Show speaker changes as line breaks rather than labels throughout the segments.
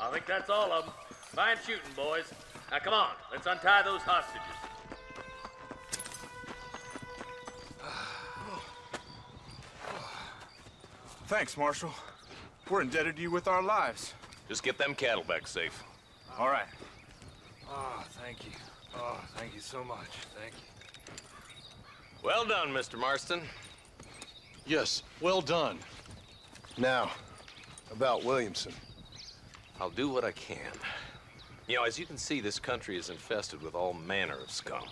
I think that's all of them. Fine shooting, boys. Now come on, let's untie those hostages.
Thanks, Marshal. We're indebted to you with our lives.
Just get them cattle back safe.
All right.
Oh, thank you. Oh, thank you so much. Thank you.
Well done, Mr. Marston.
Yes, well done.
Now, about Williamson.
I'll do what I can. You know, as you can see, this country is infested with all manner of scum.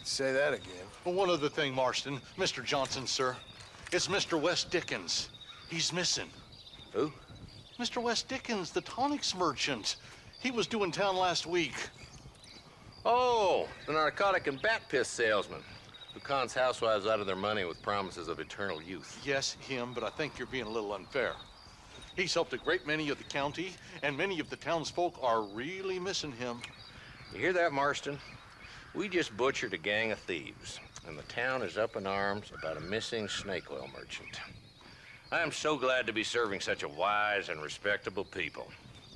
Say that again.
Well, one other thing, Marston. Mr. Johnson, sir. It's Mr. Wes Dickens. He's missing.
Who?
Mr. Wes Dickens, the tonics merchant. He was due in town last week.
Oh, the narcotic and bat piss salesman who cons housewives out of their money with promises of eternal youth.
Yes, him, but I think you're being a little unfair. He's helped a great many of the county, and many of the townsfolk are really missing him.
You hear that, Marston? We just butchered a gang of thieves, and the town is up in arms about a missing snake oil merchant. I am so glad to be serving such a wise and respectable people.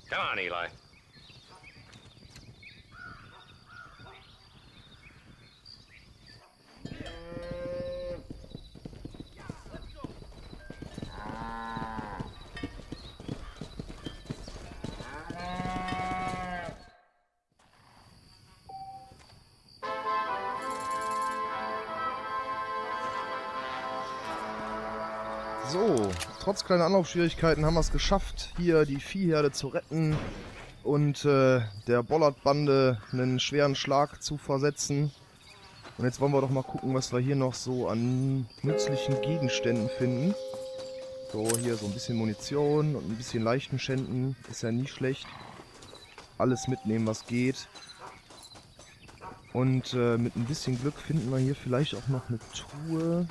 Come on, Eli.
So, trotz kleiner Anlaufschwierigkeiten haben wir es geschafft, hier die Viehherde zu retten und der Bollard-Bande einen schweren Schlag zu versetzen. Und jetzt wollen wir doch mal gucken, was wir hier noch so an nützlichen Gegenständen finden. So, hier so ein bisschen Munition und ein bisschen leichten Schänden, ist ja nie schlecht. Alles mitnehmen, was geht. Und mit ein bisschen Glück finden wir hier vielleicht auch noch eine Truhe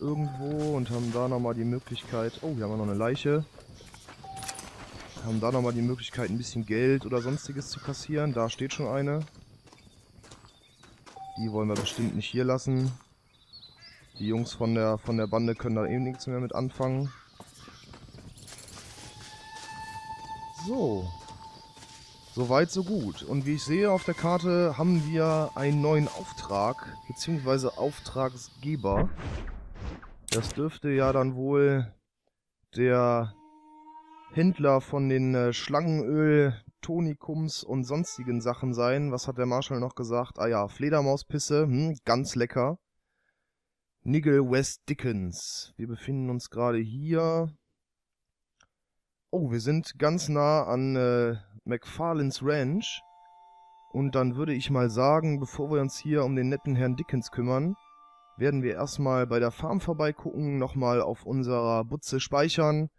irgendwo und haben da nochmal die Möglichkeit... Oh, hier haben wir noch eine Leiche. Haben da nochmal die Möglichkeit, ein bisschen Geld oder sonstiges zu kassieren. Da steht schon eine. Die wollen wir bestimmt nicht hier lassen. Die Jungs von der Bande können da eben nichts mehr mit anfangen. So. Soweit, so gut. Und wie ich sehe auf der Karte, haben wir einen neuen Auftrag, beziehungsweise Auftragsgeber. Das dürfte ja dann wohl der Händler von den Schlangenöl, Tonikums und sonstigen Sachen sein. Was hat der Marshall noch gesagt? Ah ja, Fledermauspisse, ganz lecker. Nigel West Dickens. Wir befinden uns gerade hier. Oh, wir sind ganz nah an McFarlane's Ranch. Und dann würde ich mal sagen, bevor wir uns hier um den netten Herrn Dickens kümmern, werden wir erstmal bei der Farm vorbeigucken, nochmal auf unserer Butze speichern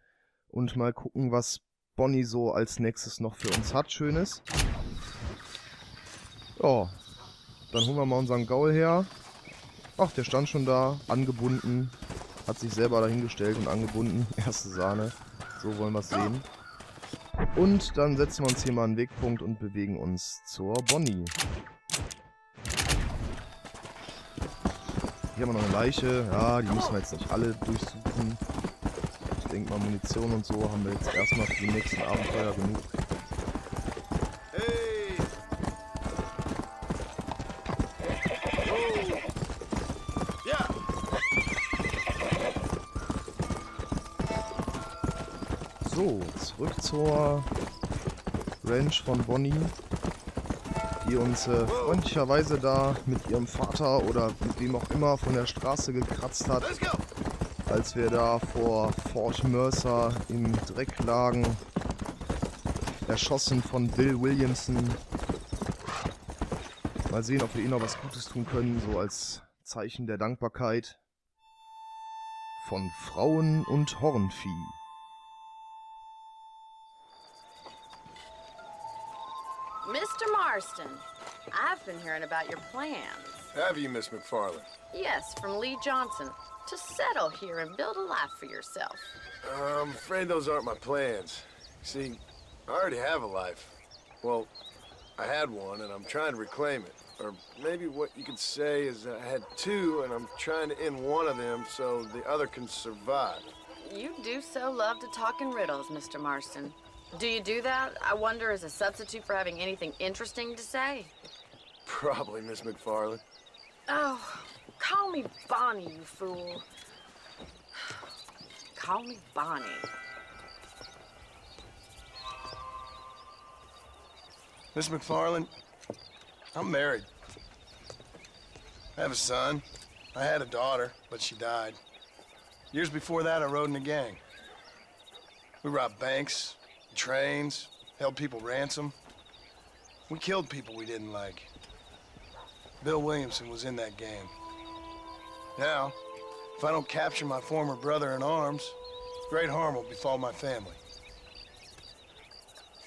und mal gucken, was Bonnie so als nächstes noch für uns hat, Schönes. Ja, dann holen wir mal unseren Gaul her. Ach, der stand schon da, angebunden, hat sich selber dahingestellt und angebunden. Erste Sahne, so wollen wir es sehen. Und dann setzen wir uns hier mal einen Wegpunkt und bewegen uns zur Bonnie. Hier haben wir noch eine Leiche. Ja, die müssen wir jetzt nicht alle durchsuchen. Ich denke mal, Munition und so haben wir jetzt erstmal für die nächsten Abenteuer genug.
Hey! Oh! Ja!
So, zurück zur Ranch von Bonnie, die uns freundlicherweise da mit ihrem Vater oder mit wem auch immer von der Straße gekratzt hat, als wir da vor Fort Mercer im Dreck lagen, erschossen von Bill Williamson. Mal sehen, ob wir ihnen noch was Gutes tun können, so als Zeichen der Dankbarkeit. Von Frauen und Hornvieh.
Mr. Marston, I've been hearing about your plans.
Have you, Miss McFarlane?
Yes, from Lee Johnson, to settle here and build a life for yourself.
I'm afraid those aren't my plans. See, I already have a life. Well, I had one, and I'm trying to reclaim it. Or maybe what you could say is I had two, and I'm trying to end one of them so the other can survive.
You do so love to talk in riddles, Mr. Marston. Do you do that, I wonder, as a substitute for having anything interesting to say?
Probably, Miss McFarland.
Oh, call me Bonnie, you fool. Call me Bonnie.
Miss McFarland, I'm married. I have a son. I had a daughter, but she died. Years before that, I rode in a gang. We robbed banks, trains, held people ransom. We killed people we didn't like. Bill Williamson was in that gang. Now, if I don't capture my former brother in arms, great harm will befall my family.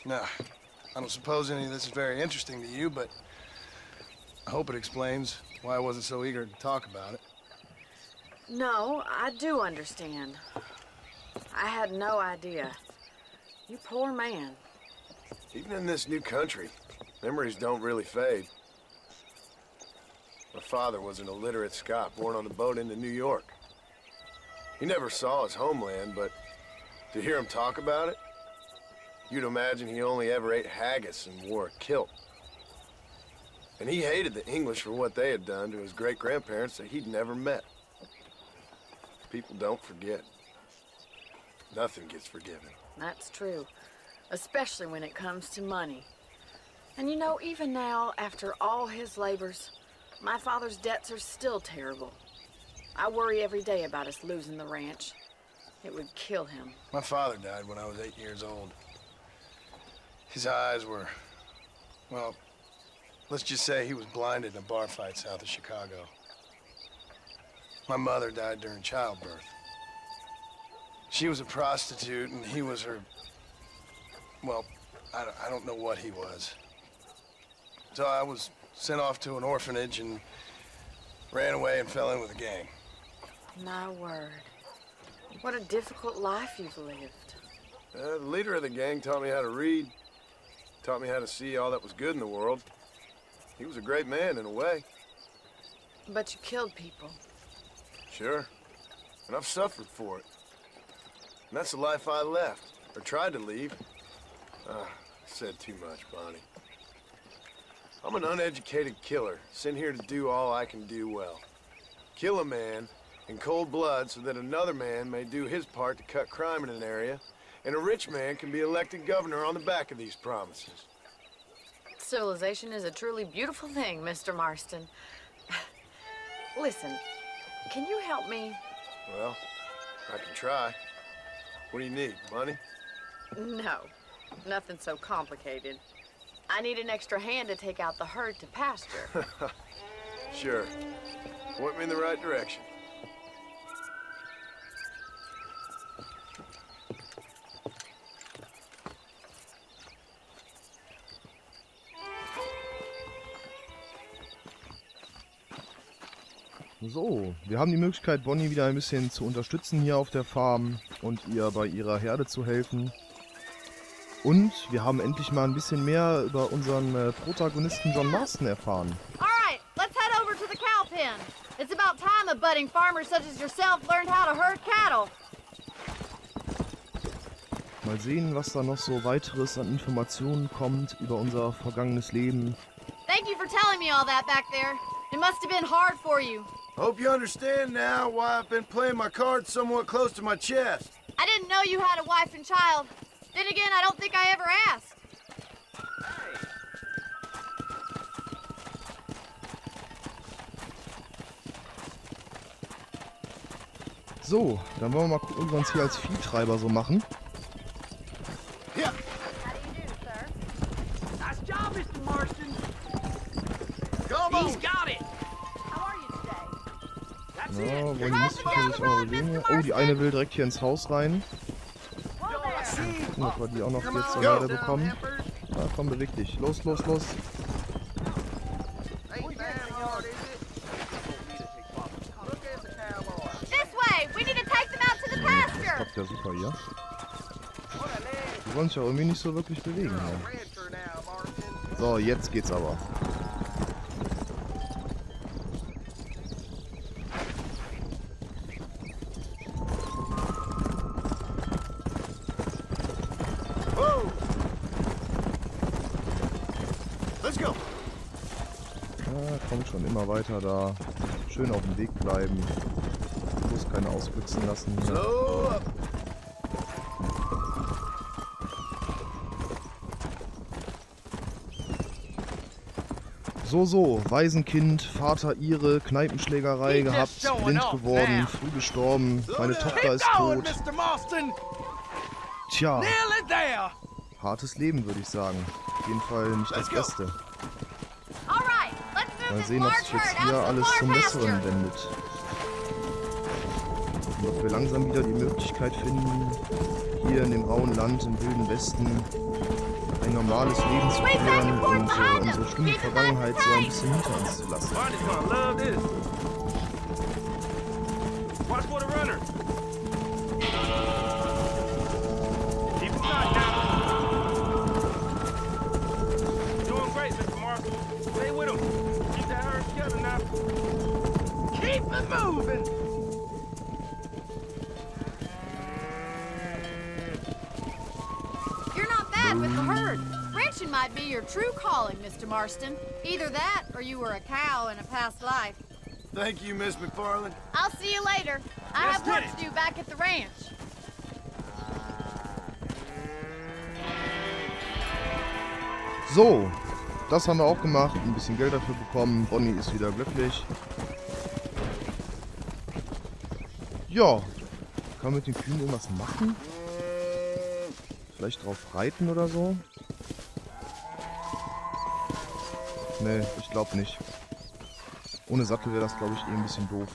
Now, I don't suppose any of this is very interesting to you, but I hope it explains why I wasn't so eager to talk about it.
No, I do understand. I had no idea. You poor man.
Even in this new country, memories don't really fade. My father was an illiterate Scot born on a boat into New York. He never saw his homeland, but to hear him talk about it, you'd imagine he only ever ate haggis and wore a kilt. And he hated the English for what they had done to his great-grandparents that he'd never met. People don't forget. Nothing gets forgiven.
That's true, especially when it comes to money. And you know, even now, after all his labors, my father's debts are still terrible. I worry every day about us losing the ranch. It would kill him.
My father died when I was 8 years old. His eyes were, well, let's just say he was blinded in a bar fight south of Chicago. My mother died during childbirth. She was a prostitute and he was her, well, I don't know what he was. So I was sent off to an orphanage and ran away and fell in with a gang.
My word. What a difficult life you've lived.
The leader of the gang taught me how to read, taught me how to see all that was good in the world. He was a great man in a way.
But you killed people.
Sure. And I've suffered for it. And that's the life I left, or tried to leave. I said too much, Bonnie. I'm an uneducated killer, sent here to do all I can do well. Kill a man in cold blood so that another man may do his part to cut crime in an area, and a rich man can be elected governor on the back of these promises.
Civilization is a truly beautiful thing, Mr. Marston. Listen, can you help me?
Well, I can try. What do you need, money?
No, nothing so complicated. I need an extra hand to take out the herd to pasture.
Sure. Point me in the right direction.
So, wir haben die Möglichkeit, Bonnie wieder ein bisschen zu unterstützen hier auf der Farm und ihr bei ihrer Herde zu helfen. Und wir haben endlich mal ein bisschen mehr über unseren Protagonisten John Marston erfahren.
Alright, let's head over to the cow pen. It's about time a budding farmer such as yourself learned how to herd cattle.
Mal sehen, was da noch so weiteres an Informationen kommt über unser vergangenes Leben.
Thank you for telling me all that back there. It must have been hard for you.
Hope you understand now why I've been playing my cards somewhat close to my chest.
I didn't know you had a wife and child. Then again, I don't think I ever asked.
So, dann wollen wir mal gucken, wie wir uns hier als Viehtreiber so machen.
Ja.
How do you do, sir?
Nice job, Mr. Marston.
Come on.
He's got it.
How are you today?
That's
Ja,
it.
wollen die Mistviecher sich auch bewegen? Oh, die eine will direkt hier ins Haus rein.
Whoa there.
Gucken, ob wir die auch noch hier zur Herde bekommen. Na komm, beweg dich. Los, los, los.
This way. We need to take them out to the pasture.
Klappt ja super hier. Die wollen sich auch irgendwie nicht so wirklich bewegen. Ja. So, jetzt geht's aber.
Let's go.
Ja, kommt schon immer weiter da. Schön auf dem Weg bleiben. Bloß keine ausblitzen lassen. Hier.
So up.
So, Waisenkind, Vater Ire, Kneipenschlägerei gehabt, blind geworden, früh gestorben, meine Tochter ist tot. Tja, hartes Leben, würde ich sagen. Auf jeden Fall nicht das Beste. Mal sehen, ob sich jetzt hier alles zum Besseren wendet. Und ob wir langsam wieder die Möglichkeit finden, hier in dem rauen Land, im wilden Westen, ein normales Leben zu führen und unsere schlimme Vergangenheit so ein bisschen hinter uns zu lassen.
With the herd. Ranching might be your true calling, Mr. Marston. Either that, or you were a cow in a past life.
Thank you, Miss McFarland.
I'll see you later. I have work to do back at the ranch.
So, das haben wir auch gemacht. Ein bisschen Geld dafür bekommen. Bonnie ist wieder glücklich. Ja, kann man mit den Kühen irgendwas machen? Vielleicht drauf reiten oder so? Nee, ich glaube nicht. Ohne Sattel wäre das, glaube ich, eh ein bisschen doof.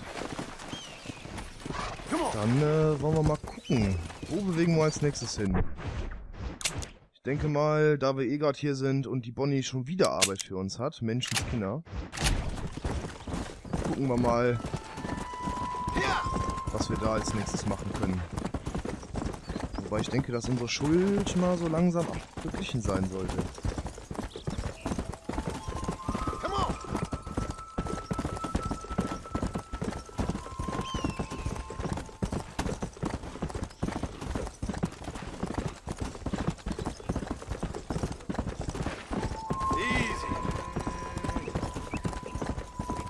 Dann wollen wir mal gucken. Wo bewegen wir als nächstes hin? Ich denke mal, da wir eh gerade hier sind und die Bonnie schon wieder Arbeit für uns hat, Menschenskinder, gucken wir mal, was wir da als nächstes machen können. Wobei ich denke, dass unsere Schuld mal so langsam beglichen sein sollte.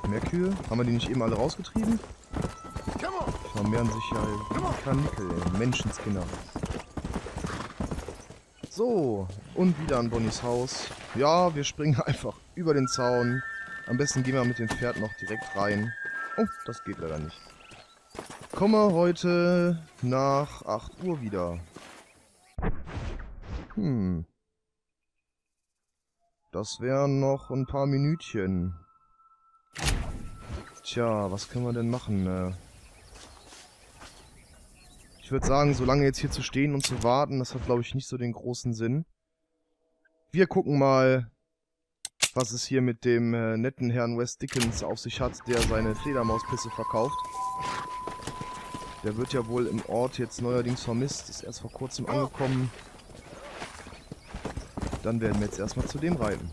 Mehr Kühe? Haben wir die nicht eben alle rausgetrieben? Die vermehren sich ja wie Karnickel, ey. Menschenskinder. So, und wieder an Bonnies Haus. Ja, wir springen einfach über den Zaun. Am besten gehen wir mit dem Pferd noch direkt rein. Oh, das geht leider nicht. Kommen wir heute nach 8 Uhr wieder. Das wären noch ein paar Minütchen. Tja, was können wir denn machen? Ich würde sagen, so lange jetzt hier zu stehen und zu warten, das hat, glaube ich, nicht so den großen Sinn. Wir gucken mal, was es hier mit dem netten Herrn West Dickens auf sich hat, der seine Fledermauspisse verkauft. Der wird ja wohl im Ort jetzt neuerdings vermisst, ist erst vor kurzem angekommen. Dann werden wir jetzt erstmal zu dem reiten.